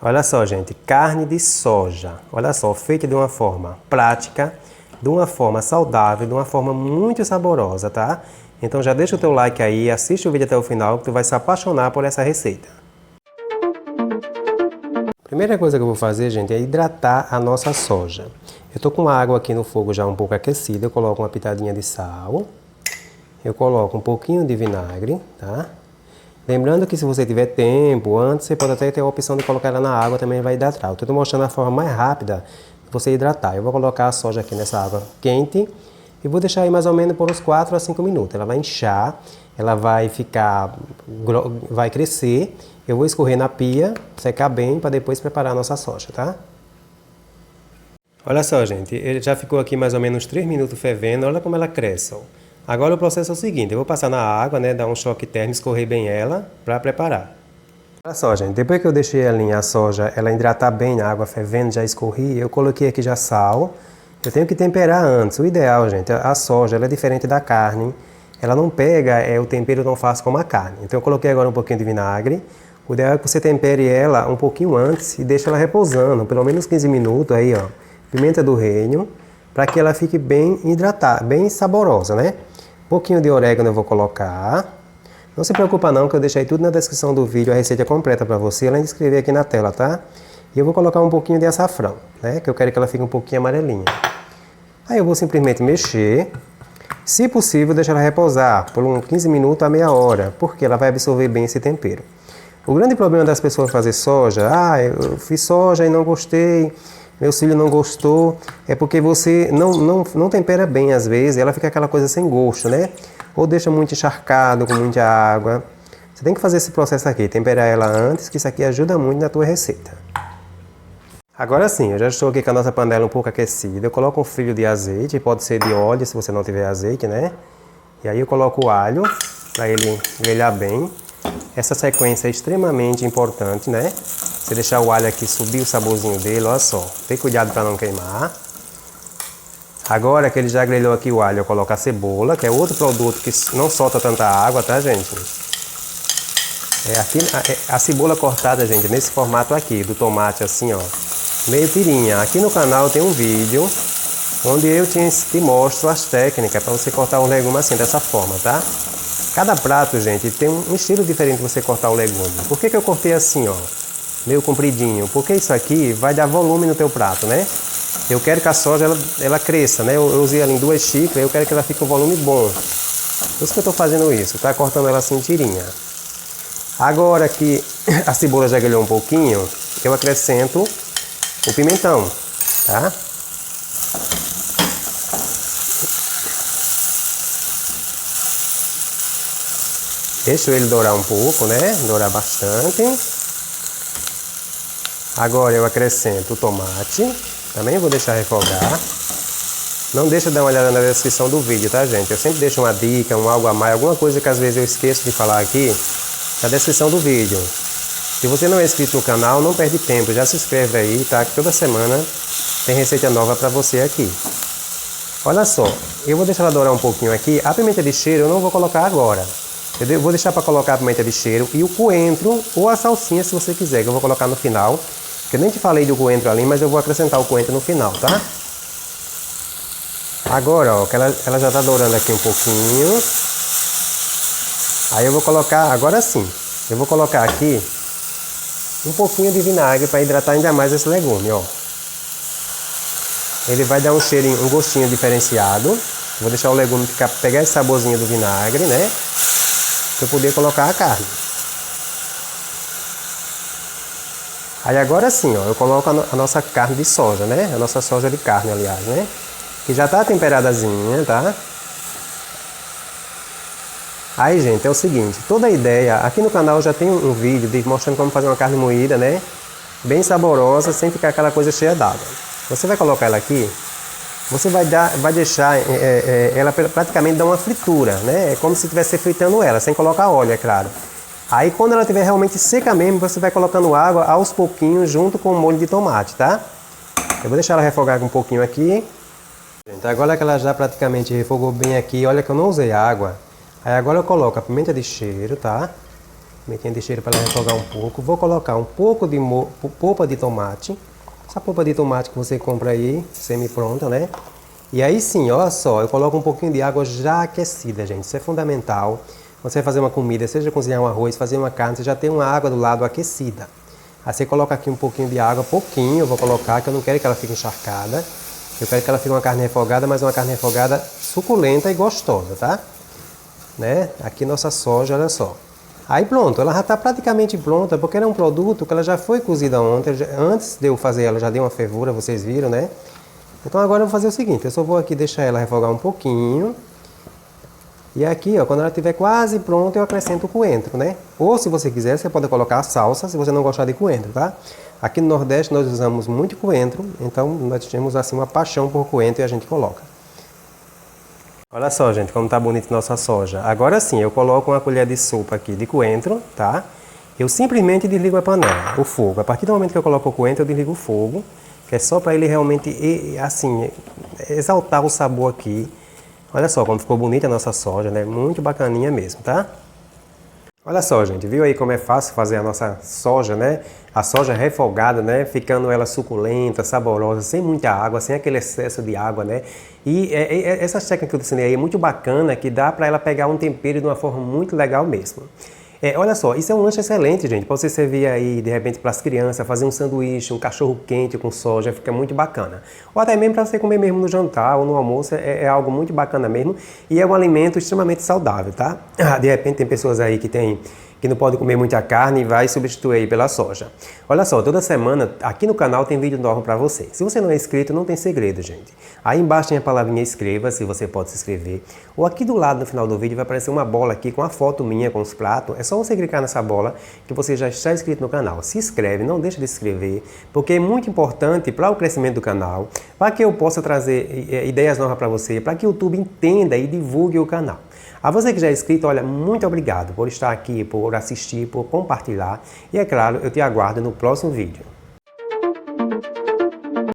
Olha só, gente, carne de soja. Olha só, feita de uma forma prática, de uma forma saudável, de uma forma muito saborosa, tá? Então já deixa o teu like aí, assiste o vídeo até o final que tu vai se apaixonar por essa receita. Primeira coisa que eu vou fazer, gente, é hidratar a nossa soja. Eu tô com a água aqui no fogo já um pouco aquecida, eu coloco uma pitadinha de sal, eu coloco um pouquinho de vinagre, tá? Lembrando que se você tiver tempo, antes você pode até ter a opção de colocar ela na água, também vai hidratar. Eu estou mostrando a forma mais rápida de você hidratar. Eu vou colocar a soja aqui nessa água quente e vou deixar aí mais ou menos por uns 4 a 5 minutos. Ela vai inchar, ela vai vai crescer. Eu vou escorrer na pia, secar bem para depois preparar a nossa soja, tá? Olha só, gente, ele já ficou aqui mais ou menos 3 minutos fervendo, olha como ela cresce, ó. Agora o processo é o seguinte, eu vou passar na água, né, dar um choque térmico, escorrer bem ela para preparar. Olha só, gente, depois que eu deixei a soja, ela hidratar bem na água fervendo, já escorri, eu coloquei aqui já sal. Eu tenho que temperar antes. O ideal, gente, a soja ela é diferente da carne. Ela não pega o tempero tão fácil como a carne. Então eu coloquei agora um pouquinho de vinagre. O ideal é que você tempere ela um pouquinho antes e deixe ela repousando, pelo menos 15 minutos aí, ó. Pimenta do reino, para que ela fique bem hidratada, bem saborosa, né? Um pouquinho de orégano eu vou colocar. Não se preocupa não, que eu deixei tudo na descrição do vídeo, a receita completa para você, além de escrever aqui na tela, tá? E eu vou colocar um pouquinho de açafrão, né? Que eu quero que ela fique um pouquinho amarelinha. Aí eu vou simplesmente mexer. Se possível, deixar ela repousar por uns 15 minutos a meia hora, porque ela vai absorver bem esse tempero. O grande problema das pessoas fazer soja, eu fiz soja e não gostei, meu filho não gostou, é porque você não tempera bem às vezes, ela fica aquela coisa sem gosto, né? Ou deixa muito encharcado, com muita água. Você tem que fazer esse processo aqui, temperar ela antes, que isso aqui ajuda muito na tua receita. Agora sim, eu já estou aqui com a nossa panela um pouco aquecida, eu coloco um fio de azeite, pode ser de óleo se você não tiver azeite, né? E aí eu coloco o alho, para ele grelhar bem. Essa sequência é extremamente importante, né? Você deixar o alho aqui subir o saborzinho dele, olha só. Tem cuidado para não queimar. Agora que ele já grelhou aqui o alho, eu coloco a cebola, que é outro produto que não solta tanta água, tá, gente? Aqui, a cebola cortada, gente, nesse formato aqui, do tomate assim, ó. Meio tirinha. Aqui no canal tem um vídeo onde eu te mostro as técnicas para você cortar o legume assim, dessa forma, tá? Cada prato, gente, tem um estilo diferente de você cortar o legume. Por que eu cortei assim, ó? Meio compridinho? Porque isso aqui vai dar volume no teu prato, né? Eu quero que a soja ela cresça, né? Eu usei ela em 2 xícaras, eu quero que ela fique com volume bom. Por isso que eu estou fazendo isso, tá? Cortando ela assim tirinha. Agora que a cebola já grelhou um pouquinho, eu acrescento o pimentão, tá? Deixo ele dourar um pouco, né? Dourar bastante. Agora eu acrescento o tomate. Também vou deixar refogar. Não deixa de dar uma olhada na descrição do vídeo, tá, gente? Eu sempre deixo uma dica, algo a mais, alguma coisa que às vezes eu esqueço de falar aqui, na descrição do vídeo. Se você não é inscrito no canal, não perde tempo, já se inscreve aí, tá? Que toda semana tem receita nova pra você aqui. Olha só, eu vou deixar ela dourar um pouquinho aqui. A pimenta de cheiro eu não vou colocar agora. Eu vou deixar para colocar a pimenta de cheiro e o coentro ou a salsinha se você quiser, que eu vou colocar no final. Eu nem te falei do coentro ali, mas eu vou acrescentar o coentro no final, tá? Agora, ó, que ela já tá dourando aqui um pouquinho. Aí eu vou colocar, agora sim, eu vou colocar aqui um pouquinho de vinagre para hidratar ainda mais esse legume, ó. Ele vai dar um cheirinho, um gostinho diferenciado. Vou deixar o legume pegar esse saborzinho do vinagre, né? Para eu poder colocar a carne. Aí agora sim, ó, eu coloco a nossa carne de soja, né? A nossa soja de carne, aliás, né? Que já tá temperadazinha, tá? Aí, gente, é o seguinte, toda a ideia, aqui no canal já tem um vídeo mostrando como fazer uma carne moída, né? Bem saborosa, sem ficar aquela coisa cheia d'água. Você vai colocar ela aqui, você vai deixar ela praticamente dar uma fritura, né? É como se estivesse fritando ela, sem colocar óleo, é claro. Aí quando ela estiver realmente seca mesmo, você vai colocando água aos pouquinhos junto com o molho de tomate, tá? Eu vou deixar ela refogar um pouquinho aqui. Gente, agora que ela já praticamente refogou bem aqui, olha que eu não usei água. Aí agora eu coloco a pimenta de cheiro, tá? Pimentinha de cheiro para ela refogar um pouco. Vou colocar um pouco de polpa de tomate. Essa polpa de tomate que você compra aí, semi-pronta, né? E aí sim, olha só, eu coloco um pouquinho de água já aquecida, gente. Isso é fundamental. Você vai fazer uma comida, seja cozinhar um arroz, fazer uma carne, você já tem uma água do lado aquecida. Aí você coloca aqui um pouquinho de água, pouquinho, eu vou colocar, que eu não quero que ela fique encharcada. Eu quero que ela fique uma carne refogada, mas uma carne refogada suculenta e gostosa, tá? Né? Aqui nossa soja, olha só. Aí pronto, ela já está praticamente pronta, porque ela é um produto que ela já foi cozida ontem, antes de eu fazer ela já deu uma fervura, vocês viram, né? Então agora eu vou fazer o seguinte, eu só vou aqui deixar ela refogar um pouquinho. E aqui, ó, quando ela estiver quase pronta, eu acrescento o coentro, né? Ou se você quiser, você pode colocar a salsa, se você não gostar de coentro, tá? Aqui no Nordeste nós usamos muito coentro, então nós temos assim uma paixão por coentro e a gente coloca. Olha só, gente, como tá bonita nossa soja. Agora sim, eu coloco uma colher de sopa aqui de coentro, tá? Eu simplesmente desligo a panela, o fogo. A partir do momento que eu coloco o coentro, eu desligo o fogo, que é só para ele realmente, assim, exaltar o sabor aqui. Olha só como ficou bonita a nossa soja, né? Muito bacaninha mesmo, tá? Olha só, gente, viu aí como é fácil fazer a nossa soja, né? A soja refogada, né? Ficando ela suculenta, saborosa, sem muita água, sem aquele excesso de água, né? E essa técnica que eu ensinei aí é muito bacana, que dá para ela pegar um tempero de uma forma muito legal mesmo. Olha só, isso é um lanche excelente, gente, para você servir aí, de repente, para as crianças, fazer um sanduíche, um cachorro quente com soja, fica muito bacana. Ou até mesmo para você comer mesmo no jantar ou no almoço, é algo muito bacana mesmo e é um alimento extremamente saudável, tá? De repente tem pessoas aí que não podem comer muita carne e vai substituir aí pela soja. Olha só, toda semana aqui no canal tem vídeo novo para você. Se você não é inscrito, não tem segredo, gente. Aí embaixo tem a palavrinha inscreva-se, você pode se inscrever. Ou aqui do lado, no final do vídeo, vai aparecer uma bola aqui com a foto minha, com os pratos. É só você clicar nessa bola que você já está inscrito no canal. Se inscreve, não deixa de se inscrever, porque é muito importante para o crescimento do canal, para que eu possa trazer ideias novas para você, para que o YouTube entenda e divulgue o canal. A você que já é inscrito, olha, muito obrigado por estar aqui, por assistir, por compartilhar. E é claro, eu te aguardo no próximo vídeo.